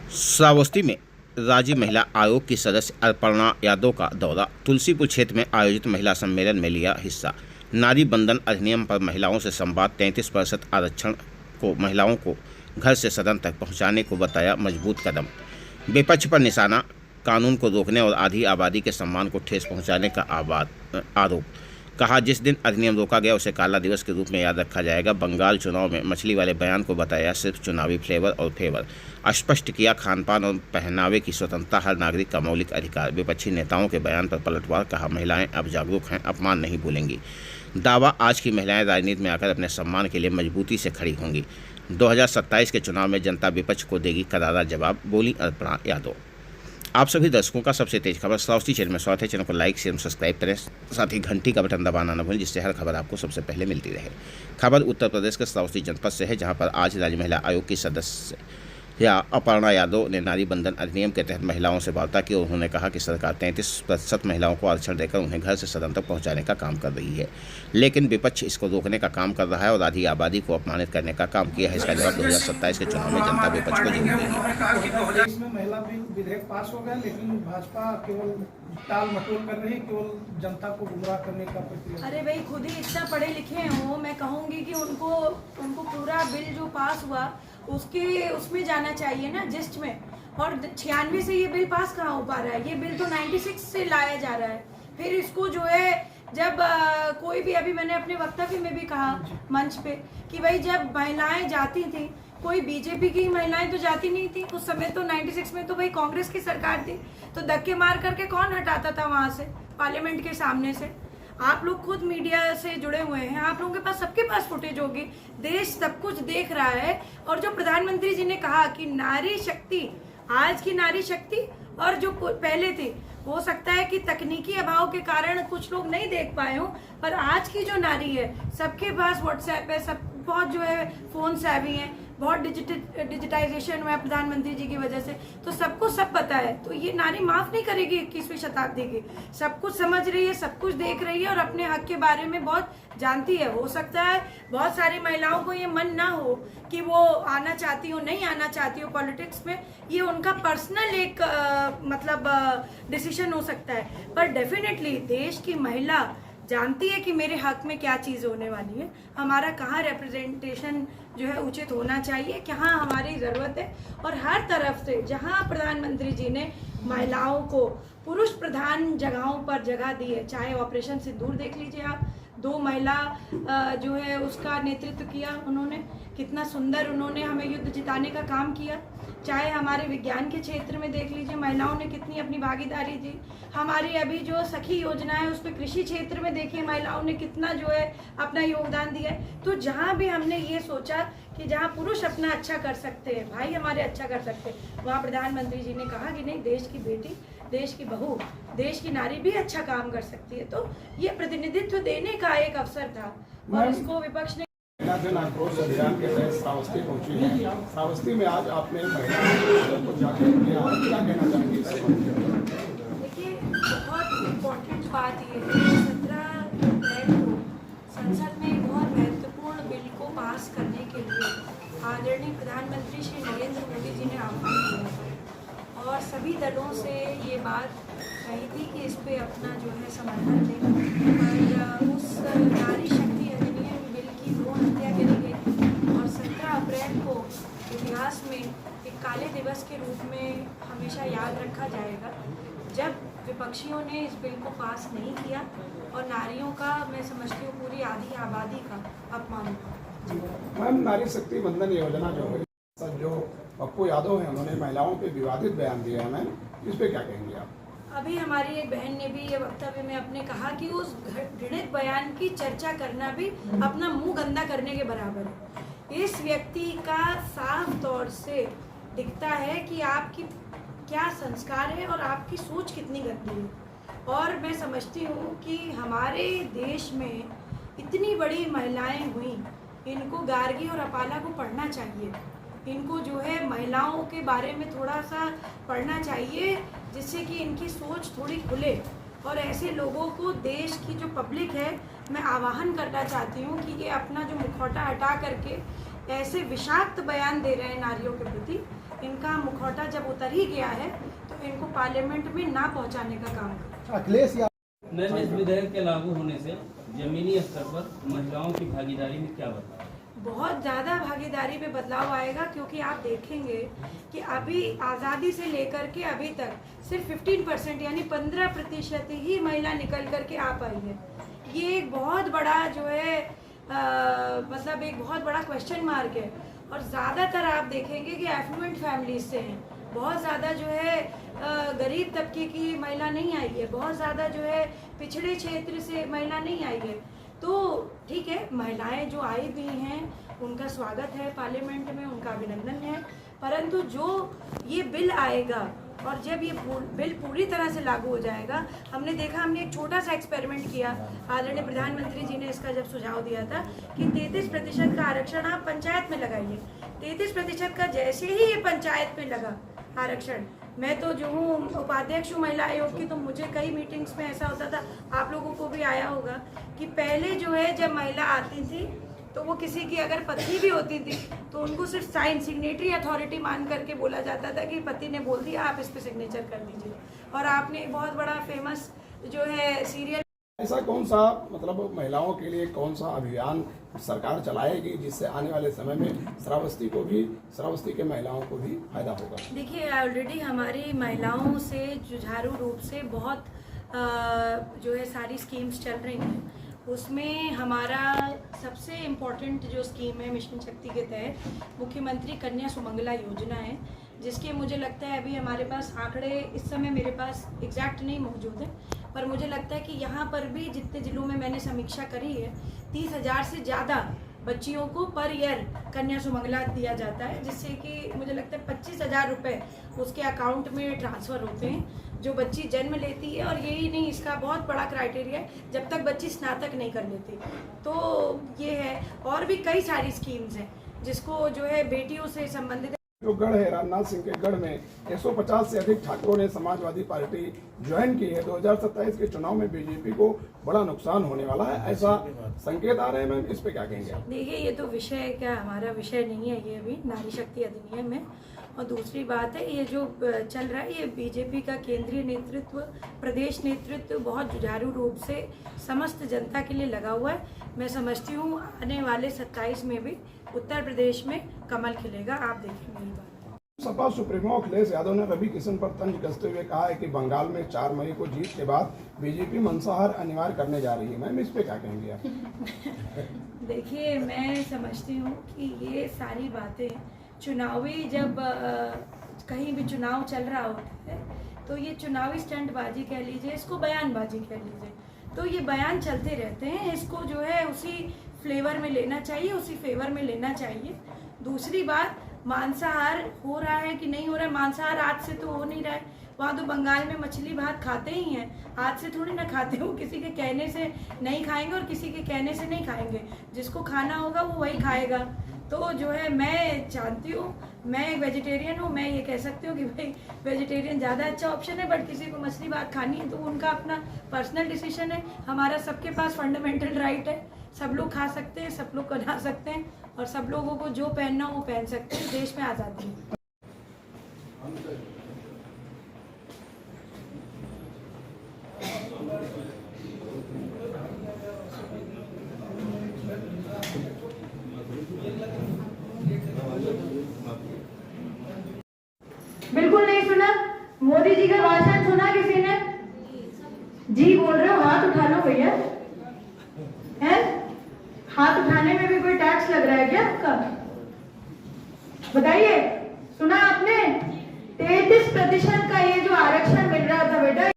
श्रावस्ती में राज्य महिला आयोग की सदस्य अर्पणा यादव का दौरा। तुलसीपुर क्षेत्र में आयोजित महिला सम्मेलन में लिया हिस्सा। नारी बंधन अधिनियम पर महिलाओं से संवाद। 33% आरक्षण को महिलाओं को घर से सदन तक पहुंचाने को बताया मजबूत कदम। विपक्ष पर निशाना। कानून को रोकने और आधी आबादी के सम्मान को ठेस पहुंचाने का आरोप। कहा, जिस दिन अधिनियम रोका गया उसे काला दिवस के रूप में याद रखा जाएगा। बंगाल चुनाव में मछली वाले बयान को बताया सिर्फ चुनावी फ्लेवर और फेवर। स्पष्ट किया, खानपान और पहनावे की स्वतंत्रता हर नागरिक का मौलिक अधिकार। विपक्षी नेताओं के बयान पर पलटवार। कहा, महिलाएं अब जागरूक हैं, अपमान नहीं भूलेंगी। दावा, आज की महिलाएं राजनीति में आकर अपने सम्मान के लिए मजबूती से खड़ी होंगी। 2027 के चुनाव में जनता विपक्ष को देगी करारा जवाब, बोली अर्पणा यादव। आप सभी दर्शकों का सबसे तेज खबर श्रावस्ती चैनल में स्वागत है। चैनल को लाइक शेयर सब्सक्राइब करें, साथ ही घंटी का बटन दबाना न भूलें, जिससे हर खबर आपको सबसे पहले मिलती रहे। खबर उत्तर प्रदेश के श्रावस्ती जनपद से है, जहां पर आज राज्य महिला आयोग की सदस्य अर्पणा यादव ने नारी बंधन अधिनियम के तहत महिलाओं से वार्ता की और उन्होंने कहा कि सरकार 33% महिलाओं को आरक्षण देकर उन्हें घर से सदन तक पहुंचाने का काम कर रही है, लेकिन विपक्ष इसको रोकने का काम कर रहा है और आधी आबादी को अपमानित करने का काम किया है। इसका जवाब 2027 के चुनाव में जनता विपक्ष को जरूर देगी। इसमें महिला बिल विधेयक पास हो गया, लेकिन भाजपा केवल टाल मटोल कर रही, केवल जनता को गुमराह करने का प्रक्रिया। अरे भाई, खुद ही इतना पढ़े लिखे हो, मैं कहूँगी कि उनको पूरा बिल जो पास हुआ उसमें जाना चाहिए ना, जिस्ट में। और 96 से ये बिल पास कहाँ हो पा रहा है? ये बिल तो 96 से लाया जा रहा है। फिर इसको जो है, जब कोई भी, अभी मैंने अपने वक्तव्य में भी कहा मंच पे कि भाई जब महिलाएं जाती थी, कोई बीजेपी की महिलाएं तो जाती नहीं थी उस समय। तो 96 में तो भाई कांग्रेस की सरकार थी, तो धक्के मार करके कौन हटाता था वहां से, पार्लियामेंट के सामने से? आप लोग खुद मीडिया से जुड़े हुए हैं, आप लोगों के पास, सबके पास फुटेज होगी, देश सब कुछ देख रहा है। और जो प्रधानमंत्री जी ने कहा कि नारी शक्ति, आज की नारी शक्ति और जो पहले थी, हो सकता है कि तकनीकी अभाव के कारण कुछ लोग नहीं देख पाए हो, पर आज की जो नारी है, सबके पास व्हाट्सएप है, सब बहुत जो है फोन सेवी है, बहुत डिजिटाइजेशन हुआ है प्रधानमंत्री जी की वजह से, तो सबको सब पता है। तो ये नारी माफ नहीं करेगी 21वीं शताब्दी की। सब कुछ समझ रही है, सब कुछ देख रही है और अपने हक के बारे में बहुत जानती है। हो सकता है बहुत सारी महिलाओं को ये मन ना हो कि वो आना चाहती हो, नहीं आना चाहती हो पॉलिटिक्स में, ये उनका पर्सनल एक डिसीजन हो सकता है, पर डेफिनेटली देश की महिला जानती है कि मेरे हक में क्या चीज़ होने वाली है, हमारा कहाँ रिप्रेजेंटेशन जो है उचित होना चाहिए, कहाँ हमारी ज़रूरत है। और हर तरफ से जहाँ प्रधानमंत्री जी ने महिलाओं को पुरुष प्रधान जगहों पर जगह दी है, चाहे ऑपरेशन सिंदूर देख लीजिए आप, 2 महिला जो है उसका नेतृत्व किया उन्होंने, कितना सुंदर उन्होंने हमें युद्ध जिताने का काम किया। चाहे हमारे विज्ञान के क्षेत्र में देख लीजिए, महिलाओं ने कितनी अपनी भागीदारी दी। हमारी अभी जो सखी योजना है उसमें कृषि क्षेत्र में देखिए महिलाओं ने कितना जो है अपना योगदान दिया है। तो जहाँ भी हमने ये सोचा कि जहाँ पुरुष अपना अच्छा कर सकते हैं, भाई हमारे अच्छा कर सकते हैं, वहाँ प्रधानमंत्री जी ने कहा कि नहीं, देश की बेटी, देश की बहू, देश की नारी भी अच्छा काम कर सकती है। तो ये प्रतिनिधित्व देने का एक अवसर था और इसको विपक्ष ने जन आक्रोश अभियान के तहत श्रावस्ती पहुंची है। श्रावस्ती में आज आपने महिलाओं को जाकर क्या कहना चाहेंगे? देखिए, बहुत इम्पोर्टेंट बात ये है, 17 अप्रैल को संसद में बहुत महत्वपूर्ण बिल को पास करने के लिए आदरणीय प्रधानमंत्री श्री नरेंद्र मोदी जी ने आह्वान किया था और सभी दलों से ये बात कही थी कि इस पे अपना जो है समर्थन दें। और उस नारी शक्ति अधिनियम बिल की भ्रूण हत्या करी गई और 17 अप्रैल को इतिहास में एक काले दिवस के रूप में हमेशा याद रखा जाएगा, जब विपक्षियों ने इस बिल को पास नहीं किया और नारियों का, मैं समझती हूँ पूरी आधी आबादी का अपमान हुआ। मैम, नारी शक्ति बंधन योजना जो पप्पू यादव हैं, उन्होंने महिलाओं पे विवादित बयान दिया है, मैम, इस पे क्या कहेंगे आप? अभी हमारी एक बहन ने भी ये वक्तव्य में अपने कहा कि उस घृणित बयान की चर्चा करना भी अपना मुंह गंदा करने के बराबर है। इस व्यक्ति का साफ तौर से दिखता है कि आपकी क्या संस्कार है और आपकी सोच कितनी गंदी है। और मैं समझती हूँ कि हमारे देश में इतनी बड़ी महिलाएं हुई, इनको गार्गी और अपाला को पढ़ना चाहिए, इनको जो है महिलाओं के बारे में थोड़ा सा पढ़ना चाहिए, जिससे कि इनकी सोच थोड़ी खुले। और ऐसे लोगों को देश की जो पब्लिक है, मैं आह्वान करना चाहती हूँ कि ये अपना जो मुखौटा हटा करके ऐसे विषाक्त बयान दे रहे हैं नारियों के प्रति, इनका मुखौटा जब उतर ही गया है तो इनको पार्लियामेंट में ना पहुंचाने का काम करें। अखिलेश यादव मैम, इस विधेयक के लागू होने से जमीनी स्तर पर महिलाओं की भागीदारी में क्या बदलाव? बहुत ज़्यादा भागीदारी में बदलाव आएगा, क्योंकि आप देखेंगे कि अभी आज़ादी से लेकर के अभी तक सिर्फ 15% यानी 15% ही महिला निकल कर के आ पाई है। ये एक बहुत बड़ा जो है मतलब एक बहुत बड़ा क्वेश्चन मार्क है। और ज़्यादातर आप देखेंगे कि एफ्लुएंट फैमिलीज से हैं, बहुत ज़्यादा जो है गरीब तबके की महिला नहीं आई है, बहुत ज़्यादा जो है पिछड़े क्षेत्र से महिला नहीं आई है। तो ठीक है, महिलाएं जो आई भी हैं उनका स्वागत है पार्लियामेंट में, उनका अभिनंदन है, परंतु जो ये बिल आएगा और जब ये बिल पूरी तरह से लागू हो जाएगा, हमने देखा, हमने एक छोटा सा एक्सपेरिमेंट किया, आदरणीय प्रधानमंत्री जी ने इसका जब सुझाव दिया था कि 33% का आरक्षण आप पंचायत में लगाइए। 33% का जैसे ही ये पंचायत में लगा आरक्षण, मैं तो जो हूँ उपाध्यक्ष हूँ महिला आयोग की, तो मुझे कई मीटिंग्स में ऐसा होता था, आप लोगों को भी आया होगा, कि पहले जो है जब महिला आती थी तो वो किसी की अगर पत्नी भी होती थी तो उनको सिर्फ साइन सिग्नेटरी अथॉरिटी मान करके बोला जाता था कि पति ने बोल दिया, आप इस पे सिग्नेचर कर दीजिए। और आपने एक बहुत बड़ा फेमस जो है सीरियल, ऐसा कौन सा मतलब महिलाओं के लिए कौन सा अभियान सरकार चलाएगी जिससे आने वाले समय में श्रावस्ती के महिलाओं को भी फायदा होगा? देखिए, ऑलरेडी हमारी महिलाओं से जुझारू रूप से बहुत जो है सारी स्कीम्स चल रही हैं। उसमें हमारा सबसे इम्पोर्टेंट जो स्कीम है मिशन शक्ति के तहत मुख्यमंत्री कन्या सुमंगला योजना है, जिसके मुझे लगता है अभी हमारे पास आंकड़े इस समय मेरे पास एग्जैक्ट नहीं मौजूद है, पर मुझे लगता है कि यहाँ पर भी जितने ज़िलों में मैंने समीक्षा करी है 30,000 से ज़्यादा बच्चियों को पर ईयर कन्या सुमंगला दिया जाता है, जिससे कि मुझे लगता है 25,000 रुपये उसके अकाउंट में ट्रांसफ़र होते हैं जो बच्ची जन्म लेती है। और यही नहीं, इसका बहुत बड़ा क्राइटेरिया है जब तक बच्ची स्नातक नहीं कर लेती। तो ये है, और भी कई सारी स्कीम्स हैं जिसको जो है बेटियों से संबंधित। जो गढ़ है राजनाथ सिंह के गढ़ में 150 से अधिक ठाकुरों ने समाजवादी पार्टी ज्वाइन की है। 2027 के चुनाव में बीजेपी को बड़ा नुकसान होने वाला है, ऐसा संकेत आ रहे हैं। मैम, इस पे क्या कहेंगे आप? देखिए, ये तो विषय क्या हमारा विषय नहीं है, ये अभी नारी शक्ति अधिनियम है। और दूसरी बात है, ये जो चल रहा है, ये बीजेपी का केंद्रीय नेतृत्व, प्रदेश नेतृत्व बहुत जुझारू रूप से समस्त जनता के लिए लगा हुआ है। मैं समझती हूँ आने वाले 27 में भी उत्तर प्रदेश में कमल खिलेगा, आप देखेंगे ये बात। सपा सुप्रीमो अखिलेश यादव ने रवि किशन पर तंज कसते हुए कहा है कि बंगाल में 4 मई को जीत के बाद बीजेपी मंसाहार अनिवार्य करने जा रही है। मैम, इस पे क्या कहेंगे आप? देखिए, मैं समझती हूँ कि ये सारी बातें चुनावी, जब कहीं भी चुनाव चल रहा होता है तो ये चुनावी स्टंटबाजी कह लीजिए, इसको बयानबाजी कह लीजिए, तो ये बयान चलते रहते हैं। इसको जो है उसी फ्लेवर में लेना चाहिए, उसी फेवर में लेना चाहिए। दूसरी बात, मांसाहार हो रहा है कि नहीं हो रहा है, मांसाहार आज से तो हो नहीं रहा है, वहाँ तो बंगाल में मछली भात खाते ही हैं, आज से थोड़ी ना खाते हो, किसी के कहने से नहीं खाएंगे और किसी के कहने से नहीं खाएंगे, जिसको खाना होगा वो वही खाएगा। तो जो है, मैं जानती हूँ, मैं एक वेजिटेरियन हूँ, मैं ये कह सकती हूँ कि भाई वेजिटेरियन ज़्यादा अच्छा ऑप्शन है, बट किसी को मछली भात खानी है तो उनका अपना पर्सनल डिसीजन है। हमारा सबके पास फंडामेंटल राइट है, सब लोग खा सकते हैं, सब लोग बना सकते हैं, और सब लोगों को जो पहनना हो वो पहन सकते हैं। देश में आज़ादी है। बिल्कुल नहीं सुना। मोदी जी का भाषण सुना किसी ने? जी बोल रहे हो, हाथ उठा लो भैया। है, हाथ उठाने में भी कोई टैक्स लग रहा है क्या आपका? बताइए, सुना आपने? 33% का ये जो आरक्षण मिल रहा था बेटा,